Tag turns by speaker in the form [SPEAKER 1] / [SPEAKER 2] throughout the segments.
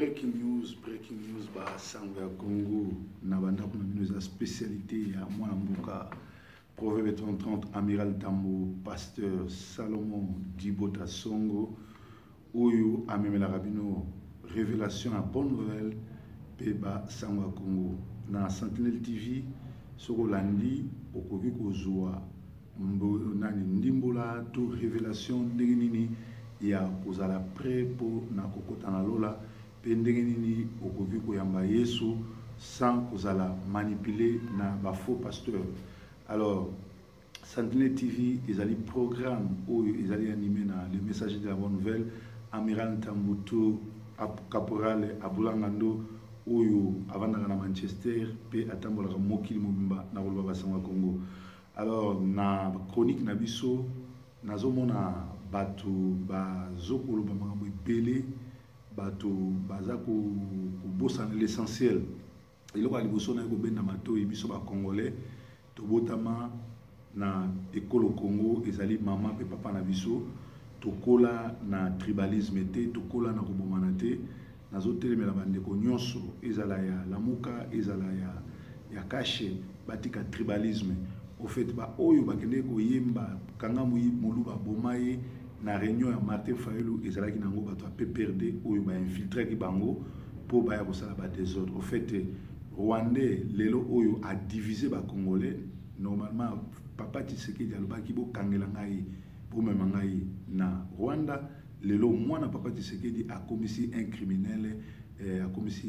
[SPEAKER 1] breaking news, ba sango ya Congo, na banda kuna mino za spécialité ya mwana mbuka, Proverbe 30, Amiral Tambo, Pasteur Salomon Dibota Songo, Oyo amemela rabino, révélation à bonne nouvelle, pe ba sango ya Congo. Na Sentinelle TV, soko landi, okoki kozwa, nani ndimbola, to révélation, nini, ya kozala prêt pour na kokota na lola pe ndenge nini okoki koyamba Yesu sans kozala manipuler na ba faux pasteur. Alors Sentinelle TV ezali programme où ezali animé na le messager de la bonne nouvelle Amiral Tambuto Caporal Abulangando oyo avandaka na Manchester pe atambolaka mokili mobimba na koloba basango ya Congo. Alors na chronique na biso nazomona bato bazokolo bamakambo ebele bato baza kobosana l'essentiel eloko ya liboso na kobenda matoi biso bacongolais tobotama na ekolo Congo ezali mama pe papa na biso tokola na tribalisme te tokola na kobomana te nazotelemela bandeko nyonso ezala ya lamuka ezala ya kashe batika tribalisme. Au fait, oyo bakende koyemba kanga muluba bomaye na réunion ya Martin Fayulu ezalaki nango bato a PPRD oyo ba infiltrer ki bango po baya kosala ba désordre. Au fait, Rwandais lelo oyo a divisé ba Congolais. Normalement Papa Tshisekedi alobaki bo kangela ngai po mema ngai na Rwanda. Lelo mwana Papa Tshisekedi a commis un criminel a commis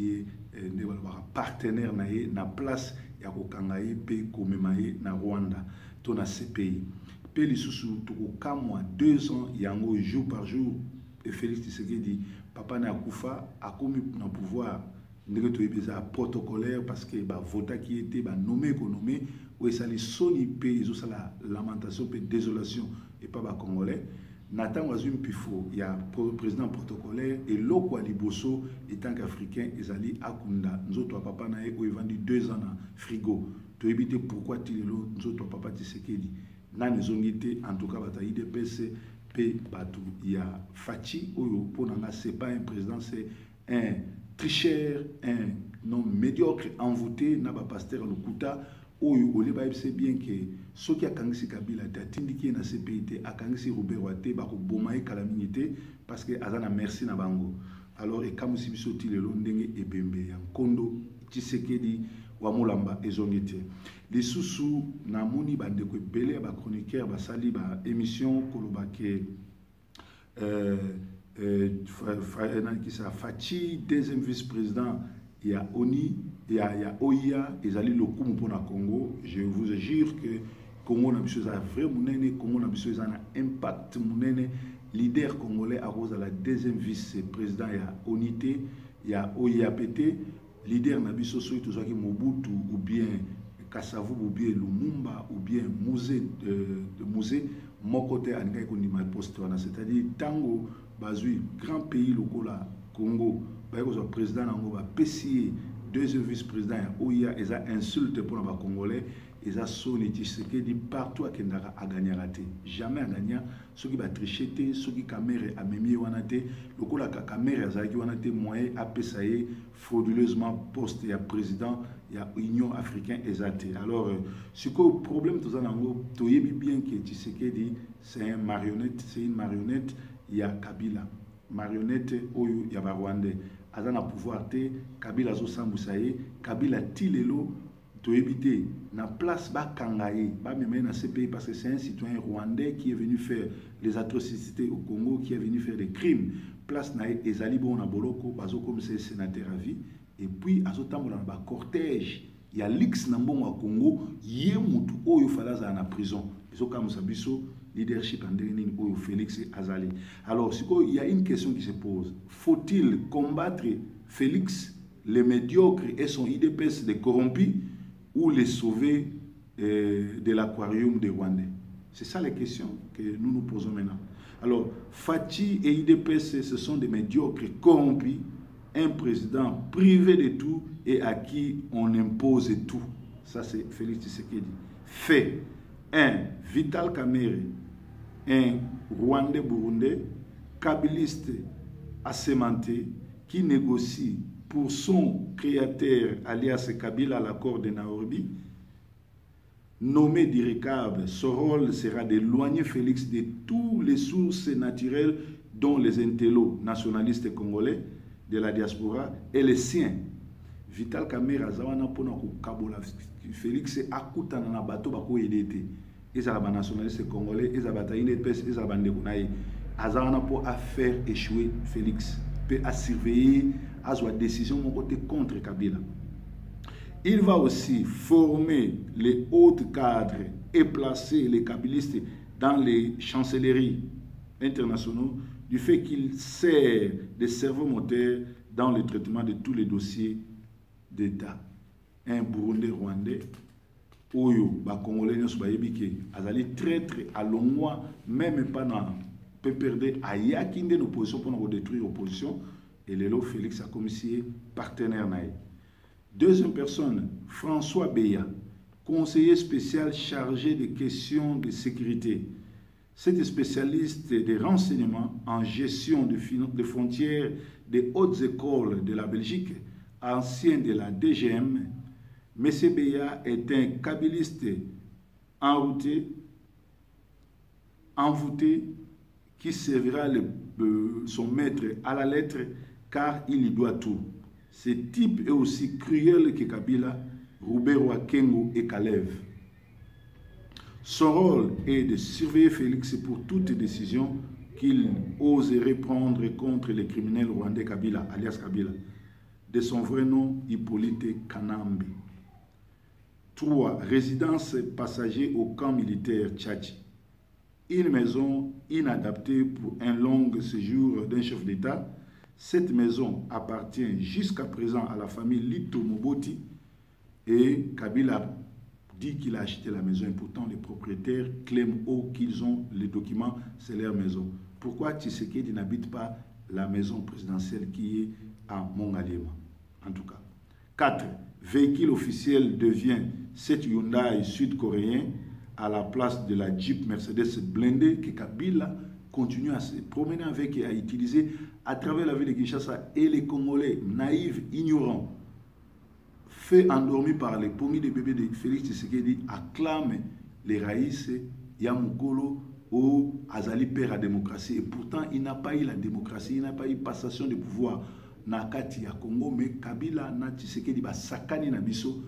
[SPEAKER 1] partenaire na ye na place ya kokangaye pe komemaye na Rwanda to na CPI pe lisusu tokokamwa 2 ans yango jour par jour et Félix Tshisekedi papa na kufa akomi na pouvoir ndenge toyebeza protocolaire parce que ba vota qui était ba nommé économie ou esali soni pe ezosala lamentation pe désolation et pas ba congolais. Nathan Wazum Pifo, il y a président protocolaire et l'oko à Liboso, étant qu'Africain, ezali Akunda. Nous autres, papa nae, où il vendu 2 ans à frigo. Tu éviter pourquoi tu es là, nous autres, papa Tshisekedi. Nan zongité, en tout cas, bataille IDPC, P. Batou. Il y a Fachi, Oyo, pour n'anga, c'est pas un président, c'est un tricheur, un non médiocre, envoûté, n'a pas pasteur, le Kouta. Oyo, Oleba, c'est bien que ceux qui a kangisi Kabila, a tindiki na CPIT, a kangisi Robert Wate, bako bomaye kalamite, parce que azana merci na bango. Alors, et comme si bisoti le londenge et bembe, en kondo, Tshisekedi, wamulamba, ezongete. Les sous-sous, na moni bandeko belé, ba chroniqueur, ba sali, ba émission, kolobake, Fachi, deuxième vice-président, il y a Oni, il y a Oya, ils allaient le coup pour le Congo. Je vous jure que Congo n'a pas vrai mounene, Congo n'a pas un impact mounene. Leader congolais à cause de la deuxième vice-président, il y a Onité, il y a Oya PT. Leader n'a pas soit tout ça qui Mobutu ou bien Kassavou ou bien Lumumba ou bien Musée de Musée. Mon côté à Ngaï Kondima poste, c'est-à-dire Tango, Bazui, grand pays local Congo. Le président a PCA, deuxième vice-président, OIA, ils ont insulté pour les Congolais, ils ont sonné Tshisekedi partout à Kendara à gagner raté. Jamais à gagner, ceux qui ont triché, ceux qui ont a mis wanate, le coup la caméra a wanate moyen à PCA frauduleusement poste, il y a président, il y a Union africaine exaltée. Alors, ce que le problème, tout ça, tu sais bien que Tshisekedi, c'est une marionnette, il y a Kabila. Marionnette, Oyo, il y a Rwandais. Azana pouvoir te Kabila zo sambusaye Kabila tilelo to éviter na place ba kangaye ba même na CPI parce que c'est un citoyen rwandais qui est venu faire les atrocités au Congo, qui est venu faire des crimes. Place na ezali bon na boloko bazo comme c'est sénateur à vie et puis azotambola na ba cortège il y a l'X na mbongo wa Congo ye mutu oyo falaza na prison ezo comme ça biso leadership en dernier au Félix Azali. Alors, il y a une question qui se pose. Faut-il combattre Félix, les médiocres et son IDPS des corrompus ou les sauver de l'aquarium des Rwandais? C'est ça la question que nous nous posons maintenant. Alors, Fachi et IDPS, ce sont des médiocres corrompus, un président privé de tout et à qui on impose tout. Ça, c'est Félix Tshisekedi. Fait. Un Vital Kamerhe, un Rwandais burundais, kabiliste assémenté, qui négocie pour son créateur alias Kabila l'accord de Nairobi, nommé d'Irekab, son rôle sera d'éloigner Félix de toutes les sources naturelles dont les intellos nationalistes congolais de la diaspora et les siens. Vital Kamerhe azawana pona ko kabola Félix akutana na bato bako edete. Ezala ba nationaliste congolais, ezala ba INPS, ezala ba ndekunai. Azawana pour faire échouer Félix, peut à surveiller à sa décision mon côté contre Kabila. Il va aussi former les hauts cadres et placer les kabylistes dans les chancelleries internationaux du fait qu'il sert de cerveau moteur dans le traitement de tous les dossiers d'État. Un Burundais rwandais, Oyo, ba Congolais, azali traître à Longwa, même pas dans PPRD, à Yakinde l'opposition pour détruire l'opposition, et Lelo Félix a commissaire partenaire naï. Deuxième personne, François Beya, conseiller spécial chargé des questions de sécurité. C'est spécialiste des renseignements en gestion de frontières des hautes écoles de la Belgique, ancien de la DGM. M. Beya est un kabyliste envoûté qui servira son maître à la lettre car il y doit tout. Ce type est aussi cruel que Kabila, Roubero Kengo et Kalev. Son rôle est de surveiller Félix pour toute décision qu'il oserait prendre contre les criminels rwandais Kabila, alias Kabila, de son vrai nom Hippolyte Kanambe. 3. Résidence passager au camp militaire Tchatchi. Une maison inadaptée pour un long séjour d'un chef d'État. Cette maison appartient jusqu'à présent à la famille Lito Moboti et Kabila dit qu'il a acheté la maison et pourtant les propriétaires claiment haut qu'ils ont les documents, c'est leur maison. Pourquoi Tshisekedi n'habite pas la maison présidentielle qui est à Mongaliema? En tout cas. 4. Véhicule officiel devient cet Hyundai sud-coréen à la place de la Jeep Mercedes blindée que Kabila continue à se promener avec et à utiliser à travers la ville de Kinshasa. Et les Congolais, naïfs, ignorants, fait endormi par les pommiers de bébés de Félix Tshisekedi, acclament les raïs Yamukolo ou Azali père à démocratie. Et pourtant, il n'a pas eu la démocratie, il n'a pas eu passation de pouvoir. Nakati ya Congo, mais Kabila na Tshisekedi ba sakani na biso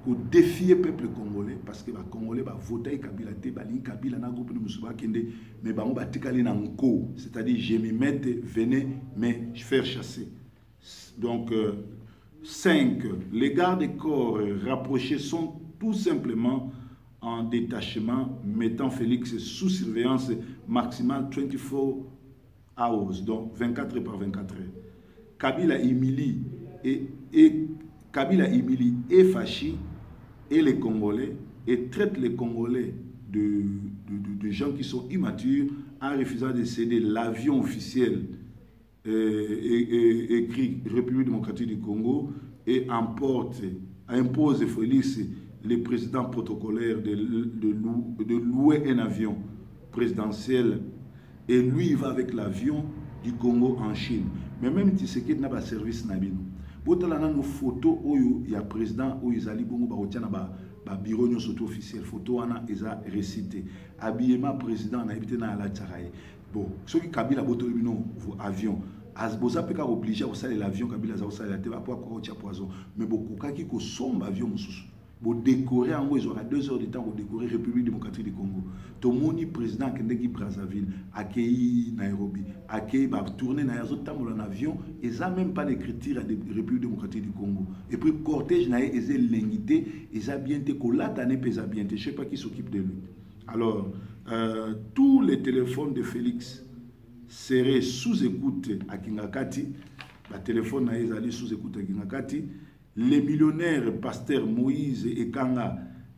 [SPEAKER 1] pour défier le peuple congolais parce que les Congolais va voter Kabila Kabila na groupe de Moussouba Kende mais ba on va tikali na nko, c'est-à-dire je me mette venez mais faire chasser. Donc 5. Les gardes-corps rapprochés sont tout simplement en détachement, mettant Félix sous surveillance maximale 24 hours, donc 24 par 24 heures. Kabila humilie et Fachi et les Congolais et traite les Congolais de gens qui sont immatures en refusant de céder l'avion officiel écrit République démocratique du Congo et impose Félix le président protocolaire de louer un avion présidentiel et lui il va avec l'avion du Congo en Chine. Mais même Tshisekedi n'a pas service nabino. Botala na nos photos où il y a président où ils allaient bongo ba otia na ba bureau nyo soto officiel photo wana eza récité. Habillement président na habité na la tcharaye. Bon, ceux qui Kabila botolo bino avion Azboza peka obligé à saler l'avion Kabila za saler la te ba kwa otia poison. Mais beaucoup kaki ko somba avion mususu. Pour décorer en haut, ils auront 2 heures de temps pour décorer la République démocratique du Congo. Tout le monde, président Kendeki Brazzaville, accueilli Nairobi, accueilli, tourner dans en avion, ils n'ont même pas l'écriture de la République démocratique du Congo. Et puis, le cortège n'a pas l'invité, ils ont bien été collatanés, ils ont bien été, je ne sais pas qui s'occupe de lui. Alors, tous les téléphones de Félix seraient sous écoute à Kingakati, le téléphone n'a pas sous écoute à Kingakati. Les millionnaires Pasteur Moïse et Kanga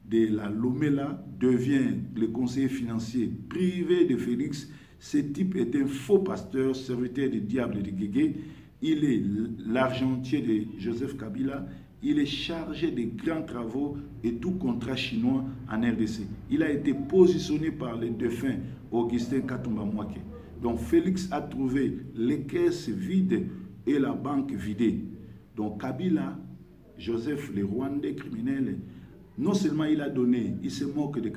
[SPEAKER 1] de la Lomela devient le conseiller financier privé de Félix. Ce type est un faux pasteur, serviteur du diable de Guégué. Il est l'argentier de Joseph Kabila. il est chargé des grands travaux et tout contrat chinois en RDC. Il a été positionné par le défunt Augustin Katumba Mwake. Donc Félix a trouvé les caisses vides et la banque vidée. Donc Kabila, Joseph, le Rwandais criminel, non seulement il a donné, il se moque de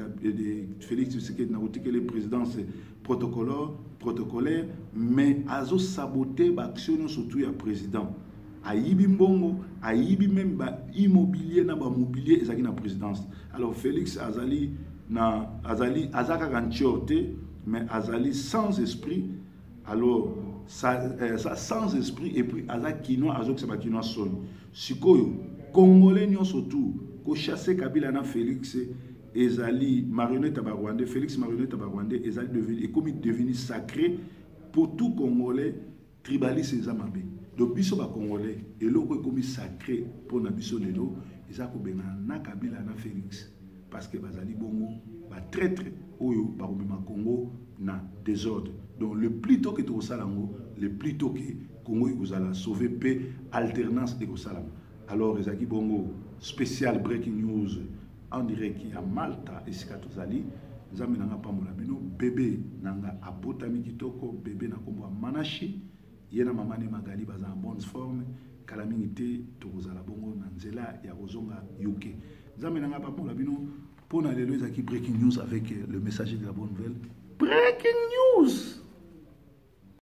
[SPEAKER 1] Félix Tshisekedi Naouti, les présidences protocolaires, mais a saboté l'action surtout le président. Aïbi Mbongo, Aïbi même immobilier, na mobilier, et na présidence. Alors Félix Azali, Azaka Ganchorte, mais Azali sans esprit, alors ça sans esprit, et puis Azaki Kinoa, Azok Seba Kinoa Son. Sikoyo, Congolais surtout, ko chassé Kabila na Félix, Ezali marionnette Tabarwandais, Félix marionnette Tabarwandais, Ezali devenu sacré pour tout Congolais, tribaliste et Zamabe. Donc, biso ba Congolais, et l'eau est comme sacré pour na biso lelo, ils ont benga na Kabila na Félix. Parce que bazali bongo, ba traître, oyo, ba obima Congo na désordre. Donc, le plus tôt que tu salango, le plus tôt que Congo vous allez sauver paix, alternance et salam. Alors, les aki bongo, spécial breaking news, en direct qui a Malta et Sikatozali, Zami nanga pamola bino, bébé nanga abotami kitoko, bébé na kombo manashi. Yena mamani magali baza en bonne forme kalamingité tokozala bongo na nzela ya kozonga UK. Nzambe nanga pa pour la bino pona lelo ezaki breaking news avec le messager de la bonne nouvelle. Breaking news.